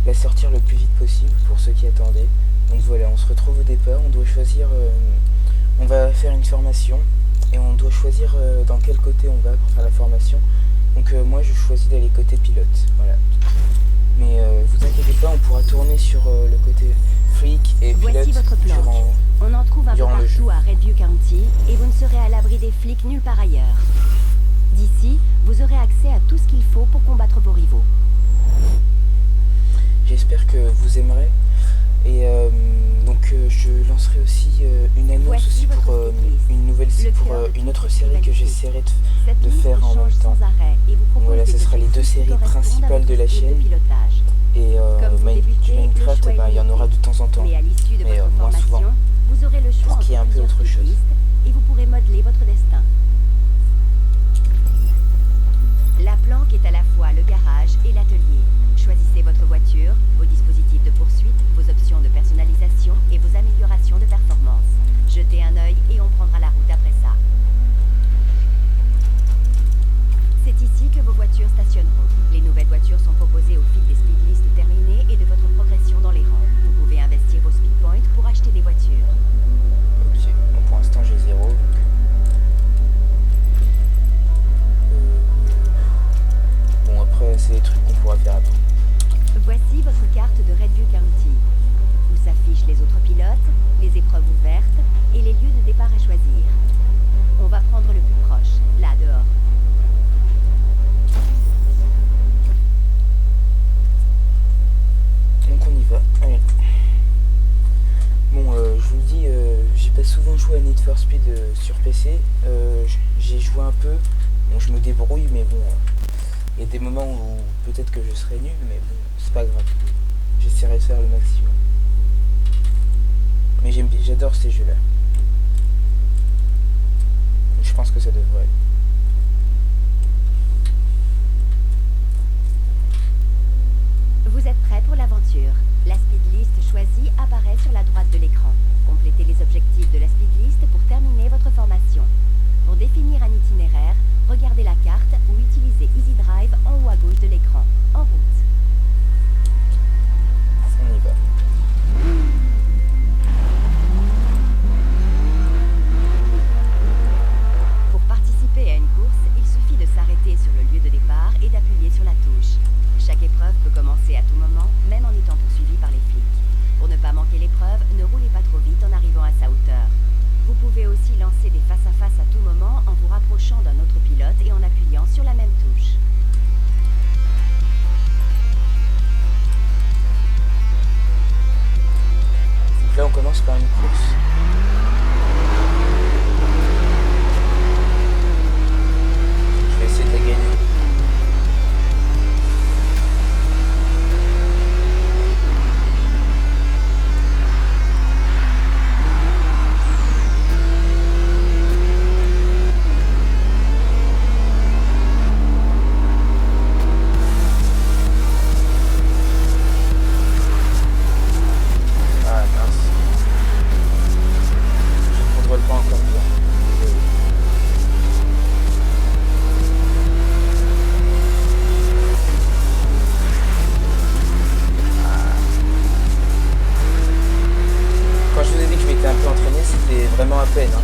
La sortir le plus vite possible pour ceux qui attendaient. Donc voilà, on se retrouve au départ, on doit choisir, on va faire une formation et on doit choisir dans quel côté on va pour faire la formation. Donc moi je choisis d'aller côté pilote, voilà. Mais vous inquiétez pas, on pourra tourner sur le côté flic et pilote. Voici votre planque. On en trouve un peu partout à Redview County et vous ne serez à l'abri des flics nulle part ailleurs. D'ici, vous aurez accès à tout ce qu'il faut pour combattre vos rivaux. J'espère que vous aimerez. Et donc je lancerai aussi une annonce aussi pour une nouvelle pour une autre série que j'essaierai de faire en même temps. Voilà, ce sera les deux séries principales de la chaîne. Et Minecraft, il y en aura de temps en temps, mais moins souvent, pour qu'il y ait un peu autre chose. Et vous pourrez modeler votre destin. La planque est à la fois le garage et l'atelier. Choisissez votre voiture, vos dispositifs de poursuite, vos options de personnalisation et vos améliorations de performance. Jetez un œil et on prendra la route après ça. C'est ici que vos voitures stationneront. Les nouvelles voitures sont proposées au fil des speedlists terminées et de votre progression dans les rangs. Vous pouvez investir vos speed points pour acheter des voitures. Ok, bon, pour l'instant j'ai 0. Donc... Bon, après c'est des trucs qu'on pourra faire après. Voici votre carte de Redview County, où s'affichent les autres pilotes, les épreuves ouvertes et les lieux de départ à choisir. On va prendre le plus proche, là dehors. Donc on y va, allez. Bon, je vous le dis, j'ai pas souvent joué à Need for Speed sur PC. J'ai joué un peu, bon je me débrouille, mais bon... Il y a des moments où peut-être que je serai nul, mais bon, c'est pas grave. J'essaierai de faire le maximum. Mais j'adore ces jeux-là. Je pense que ça devrait aller. Vous êtes prêts pour l'aventure. La speedlist choisie apparaît sur la droite de l'écran. Complétez les objectifs de la speedlist pour terminer votre formation. Pour définir un itinéraire, regardez la carte ou utilisez Easy Drive en haut à gauche de l'écran. En route. On y va. Pour participer à une course, il suffit de s'arrêter sur le lieu de départ et d'appuyer sur la touche. Chaque épreuve peut commencer à tout moment, même en étant poursuivi par les flics. Pour ne pas manquer l'épreuve, ne roulez pas trop vite en arrivant à sa hauteur. Vous pouvez aussi lancer des face-à-face à tout moment en vous rapprochant d'un autre pilote et en appuyant sur la même touche. Donc là on commence par une course. Je vais essayer de la gagner. Vraiment à peine. Hein.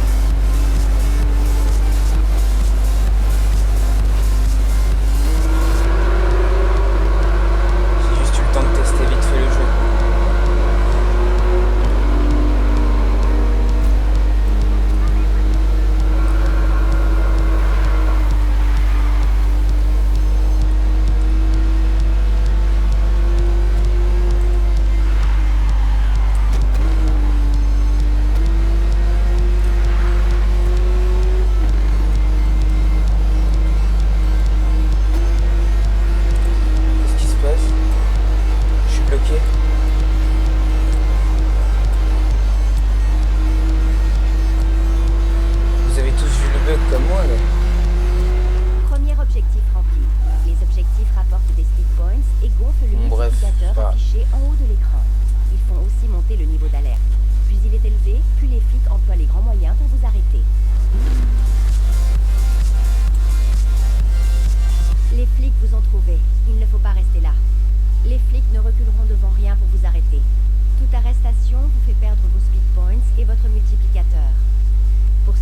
J'ai juste eu le temps de tester vite fait le jeu.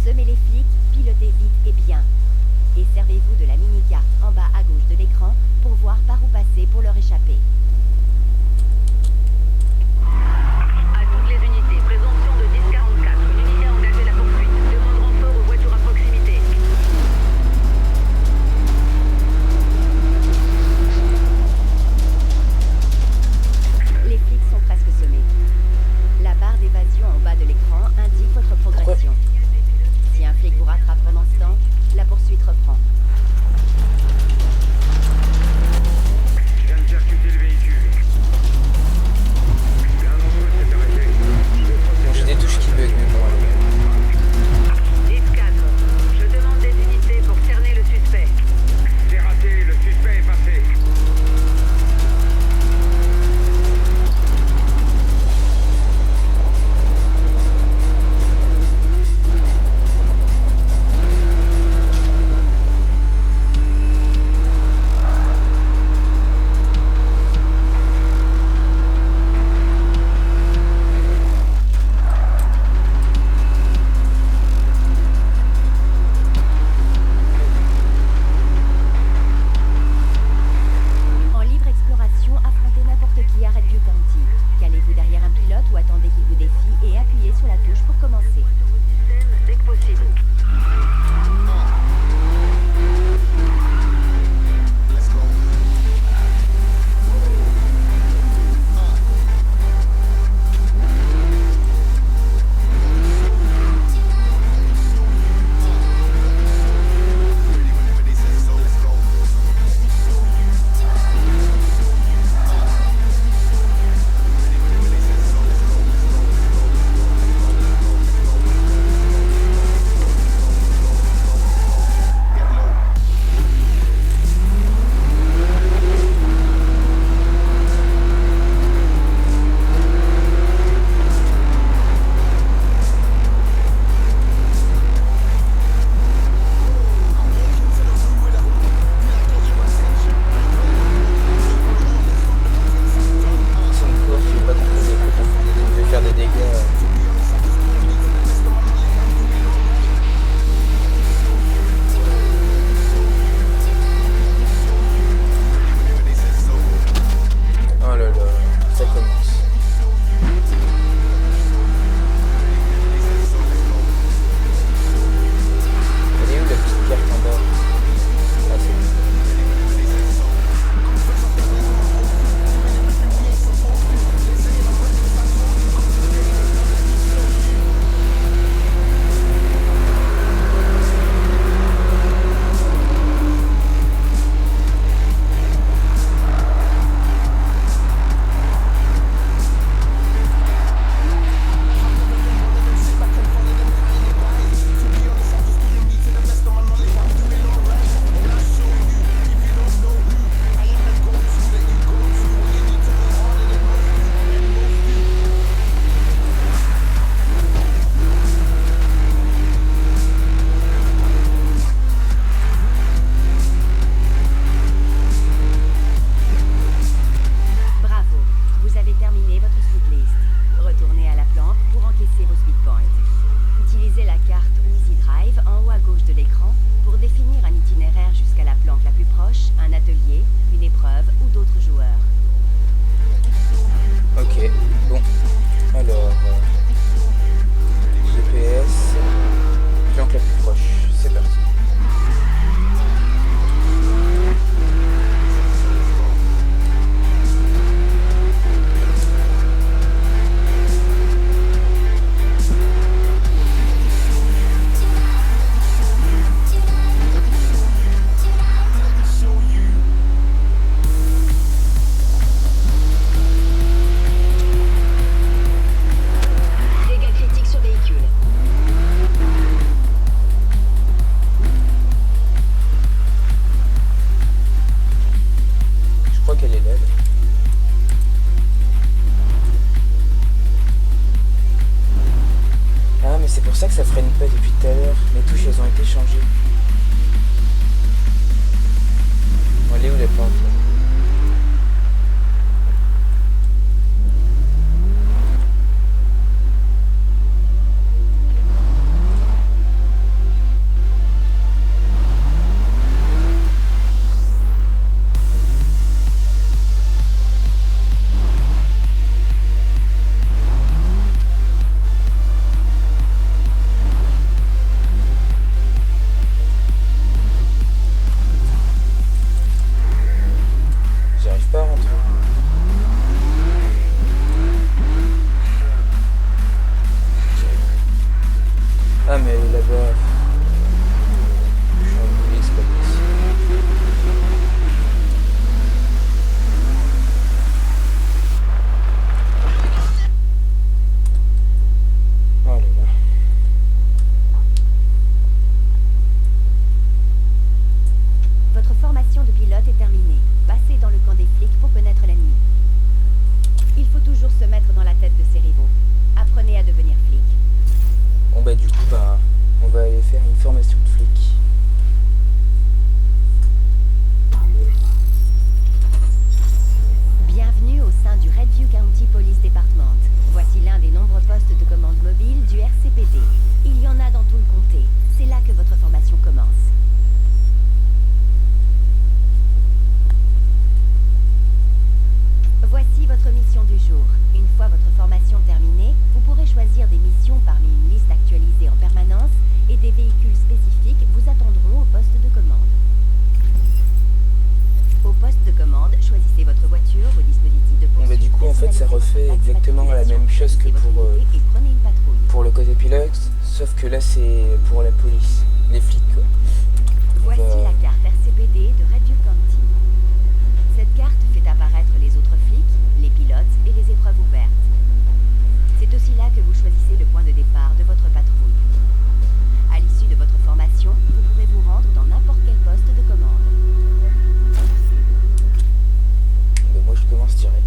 Semez les flics, pilotez vite et bien. Et servez-vous de la mini-carte en bas à gauche de l'écran pour voir par où passer pour leur échapper. À toutes les unités, présomption de 1044. Une unité a engagé la poursuite. Demande renfort aux voitures à proximité. Les flics sont presque semés. La barre d'évasion en bas de l'écran indique votre progression. Si un flic vous rattrape pendant ce temps, la poursuite reprend. Je viens de percuter le véhicule. L'un d'entre eux s'est arrêté. Bon, j'ai des touches qui bug, mais bon. 10-4. Je demande des unités pour cerner le suspect. C'est raté, le suspect est passé. En libre exploration, affrontez n'importe qui à Redview County. Calez-vous derrière un pilote ou attendez qu'il vous défie et appuyez sur la touche pour commencer. Sur vos systèmes dès que possible. C'est une course, je vais pas contrôler les coups. Donc je vais faire des dégâts. Oh là là, ça commence. Elle est où la petite carte en bas? Ah, c'est bon. Bravo, vous avez terminé votre speed list. Retournez à la planque pour encaisser vos speed points. Utilisez la carte Easy Drive en haut à gauche de l'écran pour définir un itinéraire jusqu'à la planque la plus proche, un atelier, une épreuve ou d'autres joueurs. Ok, bon. Alors, GPS, planque la plus proche, c'est parti. Dégâts critiques sur véhicule. Je crois qu'elle est là. Ah, mais c'est pour ça que ça freine pas depuis tout à l'heure. Les touches, elles ont été changées. Bon, elle est où la plante là? Ah mais là-bas... Je suis ennuyé, c'est pas possible. Oh là là. Votre formation de pilote est terminée. Passez dans le camp des flics pour connaître l'ennemi. Il faut toujours se mettre dans la tête de ses rivaux. Apprenez à devenir flic. Bon bah du coup, bah, on va aller faire une formation de flic. Bienvenue au sein du Redview County Police Department. Voici l'un des nombreux postes de commande mobile du RCPD. Il y en a dans tout le comté. C'est là que votre formation commence. Voici votre mission du jour. Une fois votre formation terminée, vous pourrez choisir des missions parmi une liste actualisée en permanence et des véhicules spécifiques vous attendront au poste de commande. Au poste de commande, choisissez votre voiture, vos dispositifs de poursuite. Bon bah du coup en fait ça refait exactement la même chose que pour le côté pilote, sauf que là c'est pour la police, les flics quoi. Voici la carte RCPD de Redview County. Cette carte fait apparaître les autres flics, les pilotes et les épreuves ouvertes. C'est aussi là que vous choisissez le point de départ de votre patrouille. À l'issue de votre formation, vous pourrez vous rendre dans n'importe quel poste de commande. Bah moi je commence direct.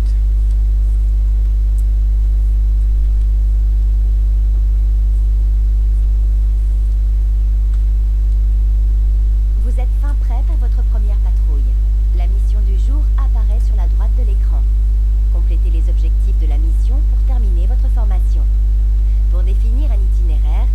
Vous êtes fin prêt pour votre première patrouille. La mission du jour apparaît sur la droite de l'écran. Complétez les objectifs de la mission pour terminer votre formation. Pour définir un itinéraire,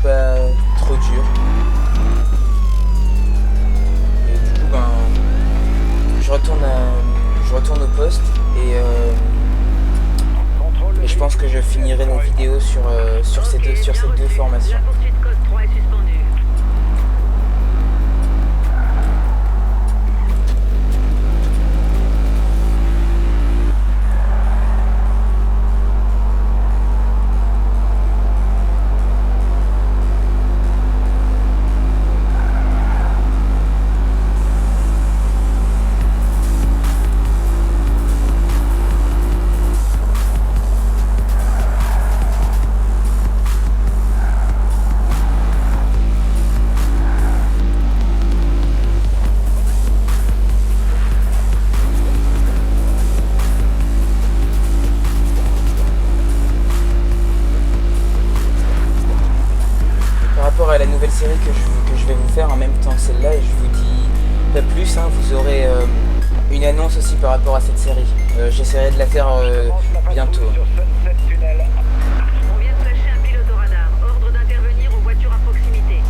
pas trop dur. Et du coup, ben, je retourne au poste et je pense que je finirai la vidéo sur ces deux formations. La poursuite code 3 est suspendue. À la nouvelle série que je vais vous faire en même temps que celle-là, et je vous dis pas plus, hein, vous aurez une annonce aussi par rapport à cette série. J'essaierai de la faire bientôt. On vient de flasher un pilote au radar. Ordre d'intervenir aux voitures à proximité.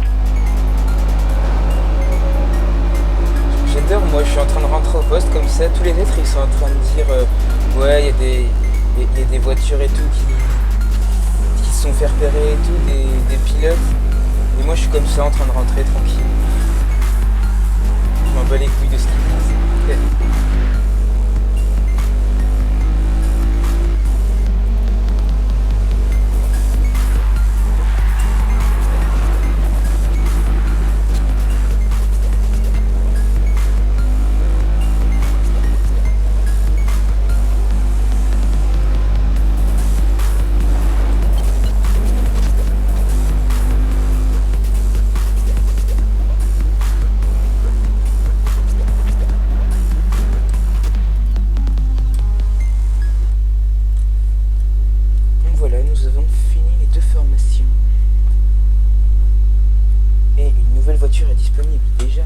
J'adore, moi je suis en train de rentrer au poste comme ça, tous les autres ils sont en train de dire ouais, il y a des voitures et tout qui se sont fait repérer et tout, des pilotes. Et moi je suis comme ça en train de rentrer tranquille. Je m'en bats les couilles de ce qu'ils disent. Voilà, nous avons fini les deux formations. Et une nouvelle voiture est disponible déjà.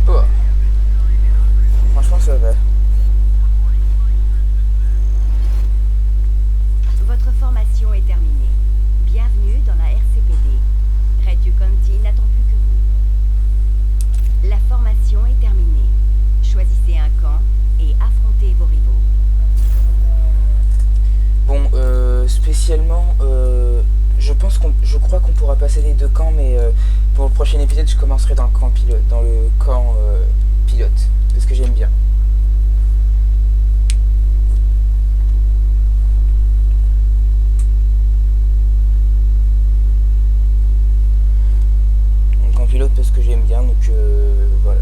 Oh. Franchement, ça va. Votre formation est terminée. Bienvenue dans la RCPD. Radio Conti n'attend plus que vous. La formation est terminée. Choisissez un camp et affrontez vos rivaux. Bon, spécialement, je crois qu'on pourra passer les deux camps, mais pour le prochain épisode, je commencerai dans le camp pilote, parce que j'aime bien. Donc en pilote parce que j'aime bien, donc voilà.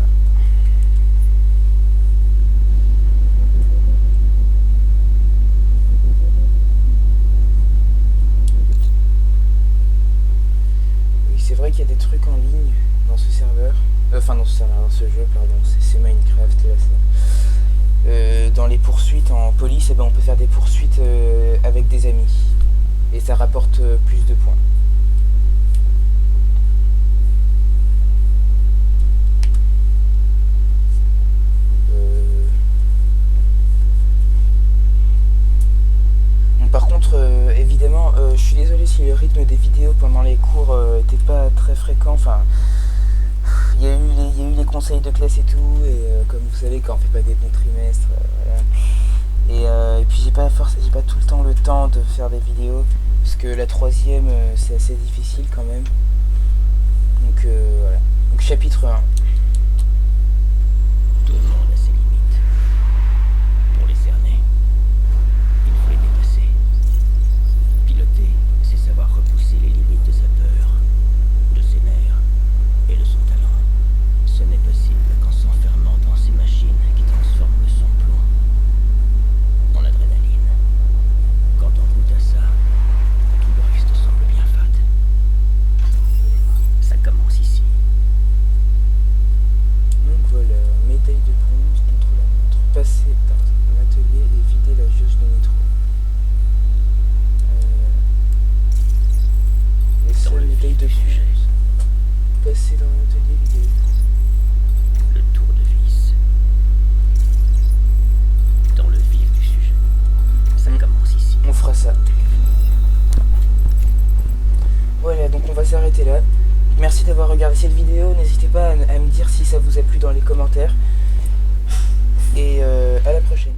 C'est vrai qu'il y a des trucs en ligne dans ce serveur, dans ce jeu, pardon, c'est Minecraft, là, ça. Dans les poursuites en police, on peut faire des poursuites avec des amis, et ça rapporte plus de points. Par contre, évidemment, je suis désolé si le rythme des vidéos pendant les cours n'était pas très fréquent. Enfin, il y a eu les conseils de classe et tout, et comme vous savez, quand on fait pas des bons trimestres, voilà. Et puis j'ai pas tout le temps de faire des vidéos, parce que la troisième, c'est assez difficile quand même. Donc voilà. Donc chapitre 1. Tout le monde a ses limites. Pour les cerner, il faut les dépasser. Piloter, c'est savoir repousser les limites de sa peur, de ses nerfs et de son talent. Ce n'est possible qu'en s'enfermant dans ces machines qui transforment le sang plomb en adrénaline. Quand on goûte à ça, tout le reste semble bien fade. Ça commence ici. s'arrêter là. Merci d'avoir regardé cette vidéo. N'hésitez pas à me dire si ça vous a plu dans les commentaires. Et à la prochaine.